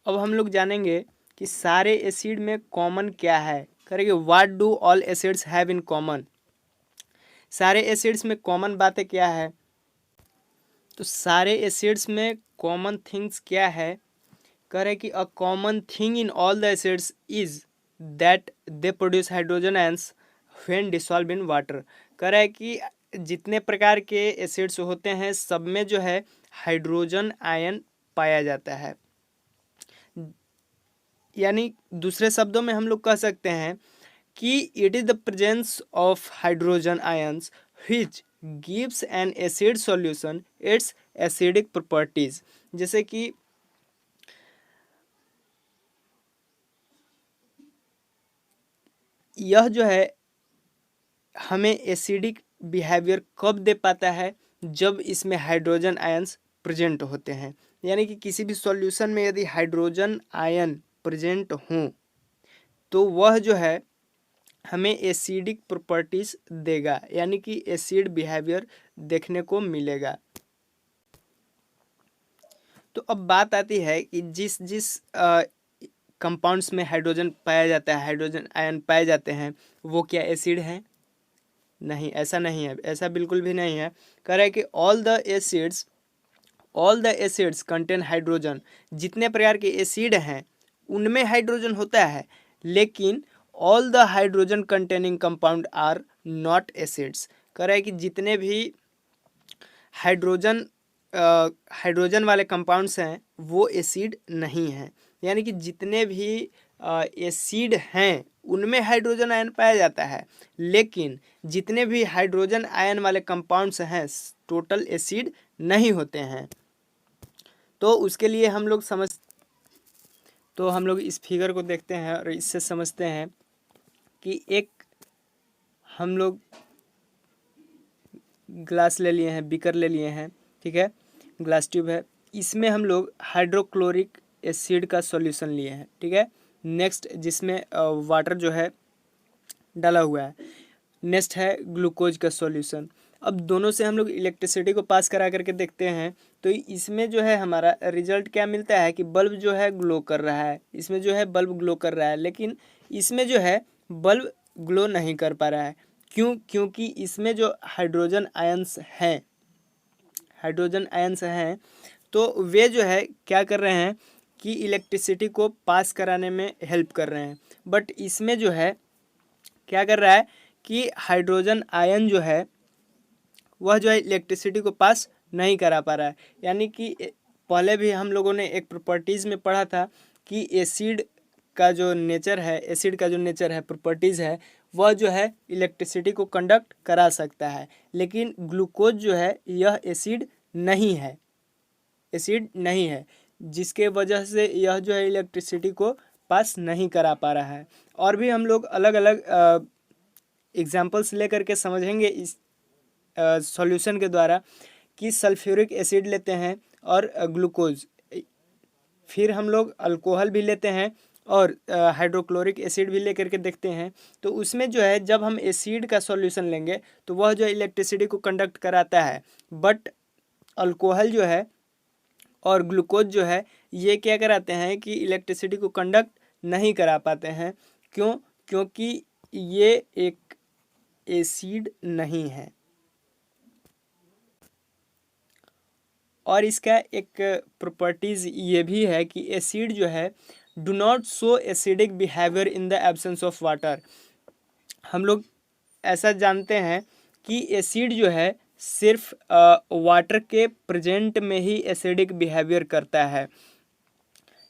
अब हम लोग जानेंगे कि सारे एसिड में कॉमन क्या है। करेंगे what do all acids have in common. सारे एसिड्स में कॉमन बातें क्या है, तो सारे एसिड्स में कॉमन थिंग्स क्या है। करें कि a common thing in all the acids is that they produce hydrogen ions when dissolve in water. करें कि जितने प्रकार के एसिड्स होते हैं सब में जो है हाइड्रोजन आयन पाया जाता है। यानी दूसरे शब्दों में हम लोग कह सकते हैं कि it is the presence of hydrogen ions which gives an acid solution it's acidic properties. जैसे कि यह जो है हमें एसिडिक बिहेवियर कब दे पाता है, जब इसमें हाइड्रोजन आयंस प्रेजेंट होते हैं। यानी कि किसी भी सॉल्यूशन में यदि हाइड्रोजन आयन प्रेजेंट हों तो वह जो है हमें एसिडिक प्रॉपर्टीज देगा, यानी कि एसिड बिहेवियर देखने को मिलेगा। तो अब बात आती है कि जिस जिस कंपाउंड्स में हाइड्रोजन पाया जाता है, हाइड्रोजन आयन पाए जाते हैं, वो क्या एसिड हैं? नहीं, ऐसा नहीं है, ऐसा बिल्कुल भी नहीं है। कह रहा है कि all the acids contain hydrogen. जितने प्रकार के एसिड हैं उनमें हाइड्रोजन होता है, लेकिन all the hydrogen containing compound are not acids. कह रहा है कि जितने भी हाइड्रोजन हाइड्रोजन वाले कंपाउंड्स हैं वो एसिड नहीं हैं। यानी कि जितने भी एसिड हैं उनमें हाइड्रोजन आयन पाया जाता है, लेकिन जितने भी हाइड्रोजन आयन वाले कंपाउंड्स हैं टोटल एसिड नहीं होते हैं। तो उसके लिए हम लोग इस फिगर को देखते हैं और इससे समझते हैं कि एक हम लोग ग्लास ले लिए हैं, बीकर ले लिए हैं, ठीक है, ग्लास ट्यूब है, इसमें हम लोग हाइड्रोक्लोरिक एसिड का सॉल्यूशन लिए हैं, ठीक है। नेक्स्ट जिसमें वाटर जो है डाला हुआ है, नेक्स्ट है ग्लूकोज का सॉल्यूशन। अब दोनों से हम लोग इलेक्ट्रिसिटी को पास करा करके देखते हैं तो इसमें जो है हमारा रिजल्ट क्या मिलता है कि बल्ब जो है ग्लो कर रहा है, इसमें जो है बल्ब ग्लो कर रहा है, लेकिन इसमें जो है बल्ब ग्लो नहीं कर पा रहा है। क्यों? क्योंकि इसमें जो हाइड्रोजन आयंस हैं तो वे जो है क्या कर रहे हैं कि इलेक्ट्रिसिटी को पास कराने में हेल्प कर रहे हैं, बट इसमें जो है क्या कर रहा है कि हाइड्रोजन आयन जो है वह जो है इलेक्ट्रिसिटी को पास नहीं करा पा रहा है। यानी कि पहले भी हम लोगों ने एक प्रॉपर्टीज़ में पढ़ा था कि एसिड का जो नेचर है, प्रॉपर्टीज़ है, वह जो है इलेक्ट्रिसिटी को कंडक्ट करा सकता है, लेकिन ग्लूकोज जो है यह एसिड नहीं है, जिसके वजह से यह जो है इलेक्ट्रिसिटी को पास नहीं करा पा रहा है। और भी हम लोग अलग अलग एग्जाम्पल्स लेकर के समझेंगे इस सॉल्यूशन के द्वारा कि सल्फ्यूरिक एसिड लेते हैं और ग्लूकोज, फिर हम लोग अल्कोहल भी लेते हैं और हाइड्रोक्लोरिक एसिड भी लेकर के देखते हैं। तो उसमें जो है जब हम एसिड का सॉल्यूशन लेंगे तो वह जो इलेक्ट्रिसिटी को कंडक्ट कराता है, बट अल्कोहल जो है और ग्लूकोज जो है ये क्या कराते हैं कि इलेक्ट्रिसिटी को कंडक्ट नहीं करा पाते हैं। क्यों? क्योंकि ये एक एसिड नहीं है। और इसका एक प्रॉपर्टीज़ ये भी है कि एसिड जो है do not show acidic behaviour in the absence of water. हम लोग ऐसा जानते हैं कि एसिड जो है सिर्फ वाटर के प्रेजेंट में ही एसिडिक बिहेवियर करता है।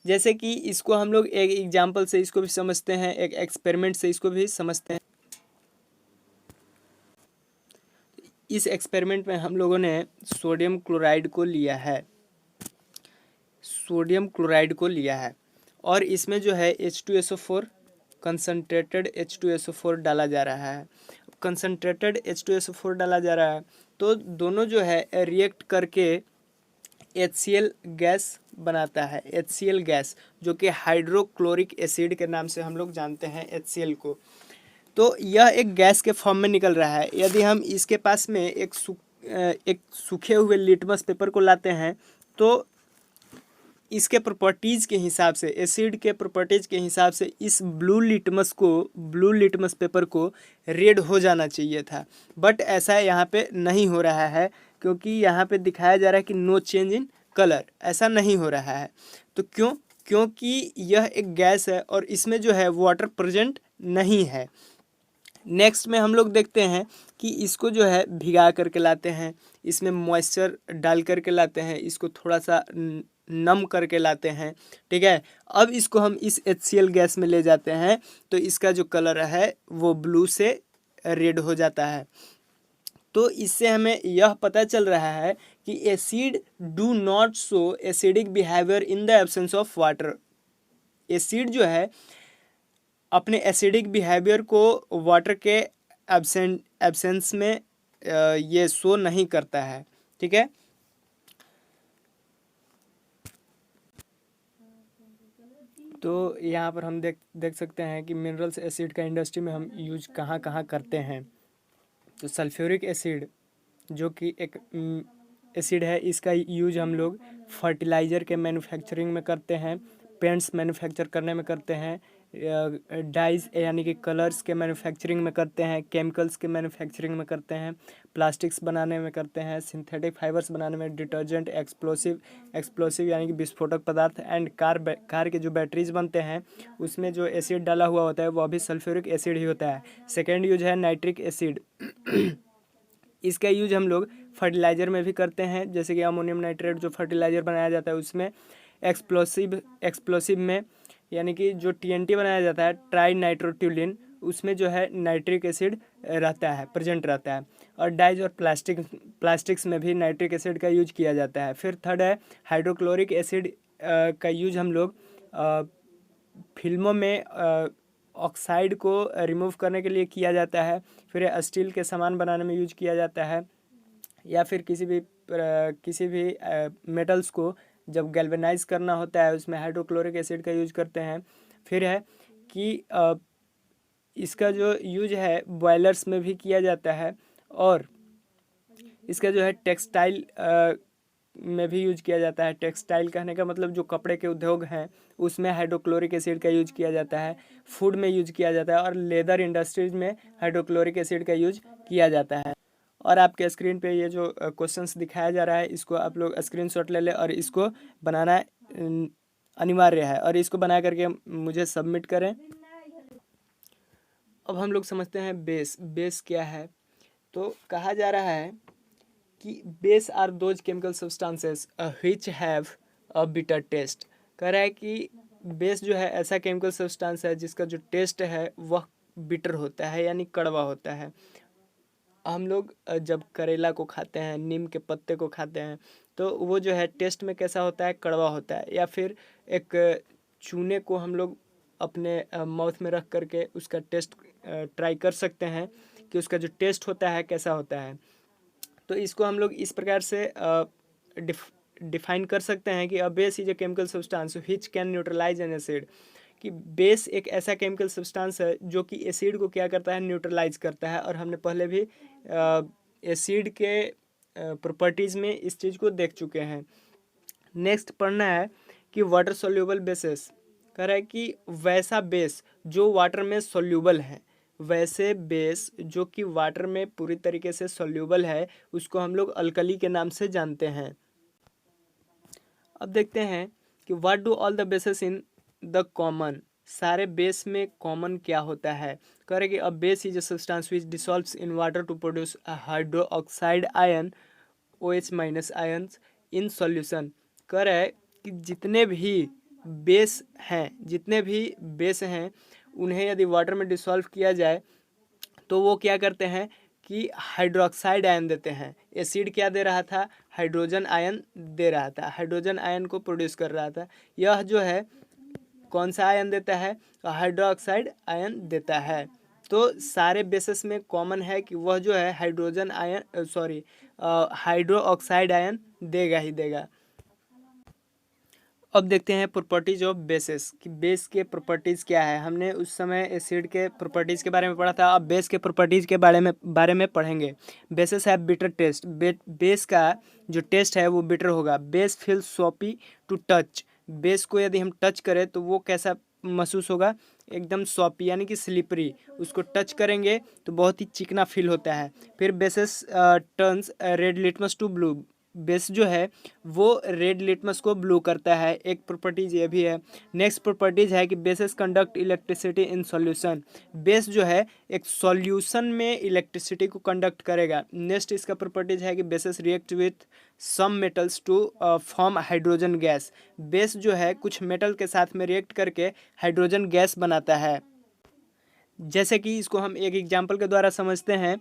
जैसे कि इसको हम लोग एक एग्जांपल से इसको भी समझते हैं, एक एक्सपेरिमेंट से इसको भी समझते हैं। इस एक्सपेरिमेंट में हम लोगों ने सोडियम क्लोराइड को लिया है और इसमें जो है H2SO4 कंसनट्रेटेड H2SO4 डाला जा रहा है। कंसनट्रेटेड H2SO4 डाला जा रहा है तो दोनों जो है रिएक्ट करके HCl गैस बनाता है, HCl गैस, जो कि हाइड्रोक्लोरिक एसिड के नाम से हम लोग जानते हैं HCl को। तो यह एक गैस के फॉर्म में निकल रहा है। यदि हम इसके पास में एक सूखे हुए लिटमस पेपर को लाते हैं तो इसके प्रॉपर्टीज़ के हिसाब से, एसिड के प्रॉपर्टीज़ के हिसाब से इस ब्लू लिटमस पेपर को रेड हो जाना चाहिए था, बट ऐसा यहाँ पे नहीं हो रहा है क्योंकि यहाँ पे दिखाया जा रहा है कि नो चेंज इन कलर, ऐसा नहीं हो रहा है। तो क्यों? क्योंकि यह एक गैस है और इसमें जो है वाटर प्रेजेंट नहीं है। नेक्स्ट में हम लोग देखते हैं कि इसको जो है भिगा करके लाते हैं, इसमें मॉइस्चर डाल करके लाते हैं, इसको थोड़ा सा नम करके लाते हैं, ठीक है। अब इसको हम इस HCl गैस में ले जाते हैं तो इसका जो कलर है वो ब्लू से रेड हो जाता है। तो इससे हमें यह पता चल रहा है कि acid do not show acidic behaviour in the absence of water. Acid जो है अपने एसिडिक बिहेवियर को वाटर के एब्सेंस में ये शो नहीं करता है, ठीक है। तो यहाँ पर हम देख सकते हैं कि मिनरल्स एसिड का इंडस्ट्री में हम यूज कहाँ कहाँ करते हैं। तो सल्फ्यूरिक एसिड जो कि एक एसिड है, इसका यूज हम लोग फर्टिलाइज़र के मैन्युफैक्चरिंग में करते हैं, पेंट्स मैन्युफैक्चर करने में करते हैं, डाइज यानी कि कलर्स के मैन्युफैक्चरिंग में करते हैं, केमिकल्स के मैन्युफैक्चरिंग में करते हैं, प्लास्टिक्स बनाने में करते हैं, सिंथेटिक फाइबर्स बनाने में, डिटर्जेंट, एक्सप्लोसिव यानी कि विस्फोटक पदार्थ, एंड कार के जो बैटरीज बनते हैं उसमें जो एसिड डाला हुआ होता है वह भी सल्फ्यूरिक एसिड ही होता है। सेकेंड यूज है नाइट्रिक एसिड। इसका यूज हम लोग फर्टिलाइज़र में भी करते हैं, जैसे कि अमोनियम नाइट्रेट जो फर्टिलाइज़र बनाया जाता है उसमें, एक्सप्लोसिव में यानी कि जो TNT बनाया जाता है ट्राई नाइट्रोट्यूलिन, उसमें जो है नाइट्रिक एसिड रहता है, प्रेजेंट रहता है। और डाइज और प्लास्टिक्स में भी नाइट्रिक एसिड का यूज किया जाता है। फिर थर्ड है हाइड्रोक्लोरिक एसिड का यूज हम लोग फिल्मों में ऑक्साइड को रिमूव करने के लिए किया जाता है। फिर स्टील के सामान बनाने में यूज किया जाता है, या फिर किसी भी मेटल्स को जब गैल्वेनाइज करना होता है उसमें हाइड्रोक्लोरिक एसिड का यूज करते हैं। फिर है कि इसका जो यूज है बॉयलर्स में भी किया जाता है, और इसका जो है टेक्सटाइल में भी यूज किया जाता है। टेक्सटाइल कहने का मतलब जो कपड़े के उद्योग हैं उसमें हाइड्रोक्लोरिक एसिड का यूज किया जाता है। फूड में यूज किया जाता है, और लेदर इंडस्ट्रीज में हाइड्रोक्लोरिक एसिड का यूज किया जाता है। और आपके स्क्रीन पे ये जो क्वेश्चंस दिखाया जा रहा है इसको आप लोग स्क्रीनशॉट ले लें, और इसको बनाना अनिवार्य है, और इसको बना करके मुझे सबमिट करें। अब हम लोग समझते हैं बेस क्या है। तो कहा जा रहा है कि base are those chemical substances which have a bitter taste. कह रहा है कि बेस जो है ऐसा केमिकल सब्सटेंस है जिसका जो टेस्ट है वह बिटर होता है, यानी कड़वा होता है। हम लोग जब करेला को खाते हैं, नीम के पत्ते को खाते हैं, तो वो जो है टेस्ट में कैसा होता है, कड़वा होता है। या फिर एक चूने को हम लोग अपने माउथ में रख करके उसका टेस्ट ट्राई कर सकते हैं कि उसका जो टेस्ट होता है कैसा होता है। तो इसको हम लोग इस प्रकार से डिफाइन कर सकते हैं कि a base is a chemical substance which can neutralise an acid. कि बेस एक ऐसा केमिकल सब्सटेंस है जो कि एसिड को क्या करता है, न्यूट्रलाइज करता है। और हमने पहले भी एसिड के प्रॉपर्टीज़ में इस चीज़ को देख चुके हैं। नेक्स्ट पढ़ना है कि वाटर सोल्यूबल बेसेस। कह रहा है कि वैसा बेस जो वाटर में सोल्यूबल है, वैसे बेस जो कि वाटर में पूरी तरीके से सोल्यूबल है उसको हम लोग अल्कली के नाम से जानते हैं। अब देखते हैं कि what do all the bases in the common. सारे बेस में कॉमन क्या होता है। कह रहे कि a base is a substance which dissolves in water to produce a hydroxide ion OH minus ions in solution. कह रहा है कि जितने भी बेस हैं उन्हें यदि वाटर में डिसॉल्व किया जाए तो वो क्या करते हैं कि हाइड्रोक्साइड आयन देते हैं। एसिड क्या दे रहा था, हाइड्रोजन आयन दे रहा था, हाइड्रोजन आयन को प्रोड्यूस कर रहा था। यह जो है कौन सा आयन देता है, हाइड्रोक्साइड आयन देता है। तो सारे बेसिस में कॉमन है कि वह जो है हाइड्रो ऑक्साइड आयन देगा ही देगा। अब देखते हैं प्रॉपर्टीज ऑफ बेसेस कि बेस के प्रॉपर्टीज़ क्या है। हमने उस समय एसिड के प्रॉपर्टीज़ के बारे में पढ़ा था, अब बेस के प्रॉपर्टीज़ के बारे में पढ़ेंगे। बेसेस है बिटर टेस्ट। बेस का जो टेस्ट है वो बिटर होगा। Base feel soapy to touch. Base को यदि हम टच करें तो वो कैसा महसूस होगा, एकदम सॉपी यानी कि स्लिपरी। उसको टच करेंगे तो बहुत ही चिकना फील होता है। फिर bases turns red litmus to blue. Base जो है वो रेड लिटमस को ब्लू करता है, एक प्रॉपर्टीज ये भी है। नेक्स्ट प्रॉपर्टीज है कि bases conduct electricity in solution. Base जो है एक सॉल्यूशन में इलेक्ट्रिसिटी को कंडक्ट करेगा। नेक्स्ट इसका प्रॉपर्टीज है कि bases react with some metals to form hydrogen gas. Base जो है कुछ मेटल के साथ में रिएक्ट करके हाइड्रोजन गैस बनाता है। जैसे कि इसको हम एक एग्जाम्पल के द्वारा समझते हैं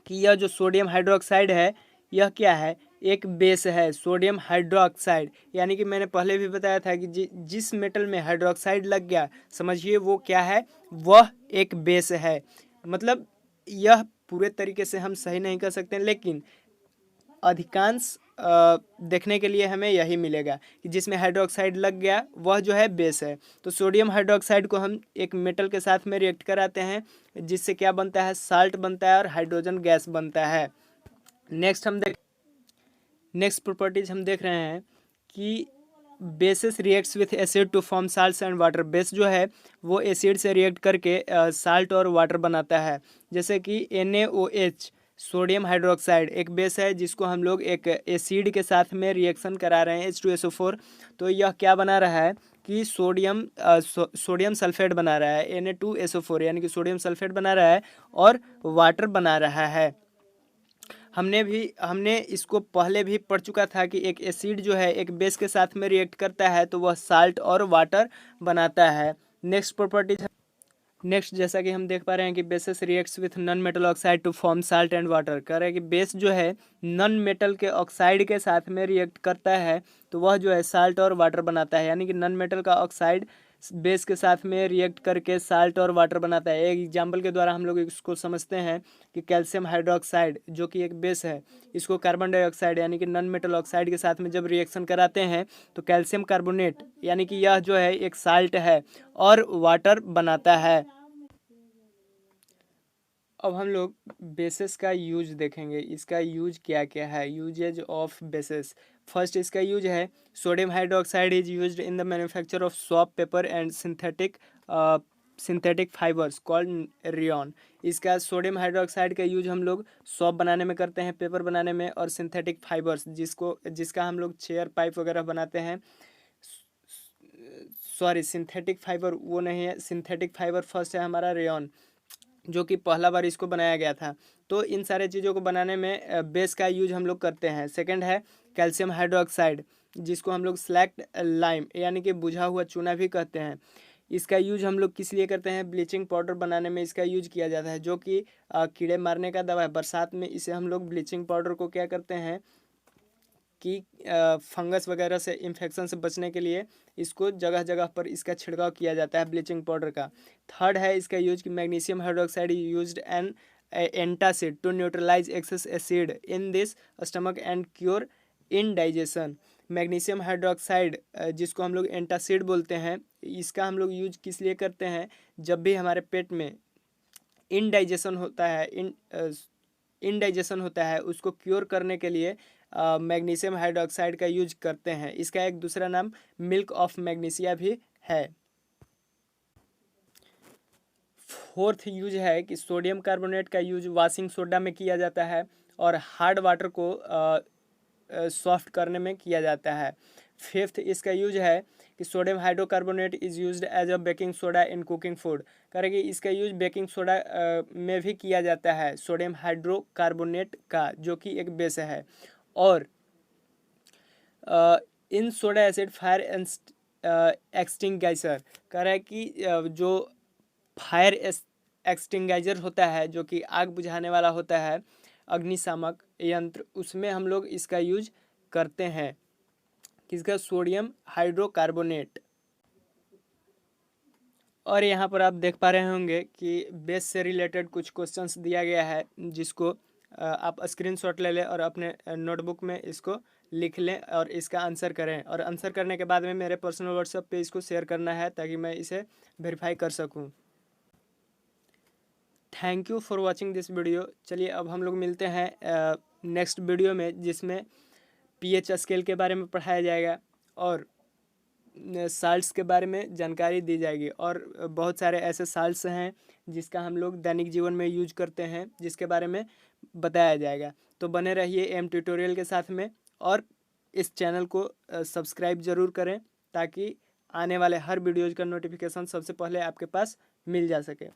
कि यह जो सोडियम हाइड्रोक्साइड है यह क्या है, एक बेस है, सोडियम हाइड्रोक्साइड। यानी कि मैंने पहले भी बताया था कि जिस मेटल में हाइड्रोक्साइड लग गया समझिए वो क्या है, वह एक बेस है। मतलब यह पूरे तरीके से हम सही नहीं कर सकते, लेकिन अधिकांश देखने के लिए हमें यही मिलेगा कि जिसमें हाइड्रोक्साइड लग गया वह जो है बेस है। तो सोडियम हाइड्रोक्साइड को हम एक मेटल के साथ में रिएक्ट कराते हैं जिससे क्या बनता है, साल्ट बनता है और हाइड्रोजन गैस बनता है। नेक्स्ट प्रॉपर्टीज हम देख रहे हैं कि bases reacts with acid to form salts and water. Base जो है वो एसिड से रिएक्ट करके साल्ट और वाटर बनाता है। जैसे कि NaOH सोडियम हाइड्रोक्साइड एक बेस है जिसको हम लोग एक एसिड के साथ में रिएक्शन करा रहे हैं H2SO4। तो यह क्या बना रहा है कि सोडियम सल्फेट बना रहा है, Na2SO4 यानी कि सोडियम सल्फेट बना रहा है और वाटर बना रहा है। हमने इसको पहले भी पढ़ चुका था कि एक एसिड जो है एक बेस के साथ में रिएक्ट करता है तो वह साल्ट और वाटर बनाता है। नेक्स्ट प्रॉपर्टी, नेक्स्ट जैसा कि हम देख पा रहे हैं कि bases reacts with non metal oxide to form salt and water. कह रहे हैं कि बेस जो है नॉन मेटल के ऑक्साइड के साथ में रिएक्ट करता है तो वह जो है साल्ट और वाटर बनाता है, यानी कि नॉन मेटल का ऑक्साइड बेस के साथ में रिएक्ट करके साल्ट और वाटर बनाता है। एक एग्जाम्पल के द्वारा हम लोग इसको समझते हैं कि कैल्शियम हाइड्रोक्साइड जो कि एक बेस है, इसको कार्बन डाइऑक्साइड यानी कि नॉन मेटल ऑक्साइड के साथ में जब रिएक्शन कराते हैं तो कैल्शियम कार्बोनेट यानी कि यह जो है एक साल्ट है और वाटर बनाता है। अब हम लोग बेसिस का यूज देखेंगे, इसका यूज क्या क्या है, यूजेज ऑफ बेसिस। फर्स्ट इसका यूज है sodium hydroxide is used in the manufacture of shop paper and synthetic fibres called rayon. इसका सोडियम हाइड्रोक्साइड का यूज हम लोग सॉप बनाने में करते हैं, पेपर बनाने में, और सिंथेटिक फाइबर्स जिसका हम लोग चेयर पाइप वगैरह बनाते हैं। सॉरी, सिंथेटिक फाइबर वो नहीं है, सिंथेटिक फाइबर फर्स्ट है हमारा रेयॉन, जो कि पहला बार इसको बनाया गया था। तो इन सारे चीज़ों को बनाने में बेस का यूज हम लोग करते हैं। सेकंड है कैल्शियम हाइड्रोक्साइड, जिसको हम लोग स्लैक्ड लाइम यानी कि बुझा हुआ चूना भी कहते हैं। इसका यूज हम लोग किस लिए करते हैं, ब्लीचिंग पाउडर बनाने में इसका यूज किया जाता है, जो कि कीड़े मारने का दवा है। बरसात में इसे हम लोग ब्लीचिंग पाउडर को क्या करते हैं कि फंगस वगैरह से इन्फेक्शन से बचने के लिए इसको जगह जगह पर इसका छिड़काव किया जाता है ब्लीचिंग पाउडर का। थर्ड है इसका यूज कि magnesium hydroxide used an antacid to neutralise excess acid in this stomach and cure indigestion. Magnesium hydroxide जिसको हम लोग एंटासिड बोलते हैं, इसका हम लोग यूज किस लिए करते हैं, जब भी हमारे पेट में इनडाइजेशन होता है उसको क्योर करने के लिए मैग्नीशियम हाइड्रोक्साइड का यूज करते हैं। इसका एक दूसरा नाम मिल्क ऑफ मैग्नीशिया भी है। फोर्थ यूज है कि सोडियम कार्बोनेट का यूज वॉशिंग सोडा में किया जाता है और हार्ड वाटर को सॉफ्ट करने में किया जाता है। फिफ्थ इसका यूज है कि sodium hydrocarbonate is used as a baking soda in cooking food. करेंगे इसका यूज बेकिंग सोडा में भी किया जाता है, सोडियम हाइड्रोकार्बोनेट का, जो कि एक बेस है। और इन सोडा एसिड फायर एक्सटिंग्विशर, कह रहा है कि जो फायर एक्सटिंग्विशर होता है, जो कि आग बुझाने वाला होता है, अग्निशामक यंत्र, उसमें हम लोग इसका यूज करते हैं, किसका, सोडियम हाइड्रोकार्बोनेट। और यहाँ पर आप देख पा रहे होंगे कि बेस से रिलेटेड कुछ क्वेश्चंस दिया गया है, जिसको आप स्क्रीनशॉट ले लें और अपने नोटबुक में इसको लिख लें और इसका आंसर करें। और आंसर करने के बाद में मेरे पर्सनल व्हाट्सएप पे इसको शेयर करना है ताकि मैं इसे वेरीफाई कर सकूं। Thank you for watching this video. चलिए अब हम लोग मिलते हैं नेक्स्ट वीडियो में, जिसमें पीएच स्केल के बारे में पढ़ाया जाएगा और साल्ट्स के बारे में जानकारी दी जाएगी। और बहुत सारे ऐसे साल्ट्स हैं जिसका हम लोग दैनिक जीवन में यूज करते हैं, जिसके बारे में बताया जाएगा। तो बने रहिए एम ट्यूटोरियल के साथ में और इस चैनल को सब्सक्राइब ज़रूर करें ताकि आने वाले हर वीडियोज़ का नोटिफिकेशन सबसे पहले आपके पास मिल जा सके।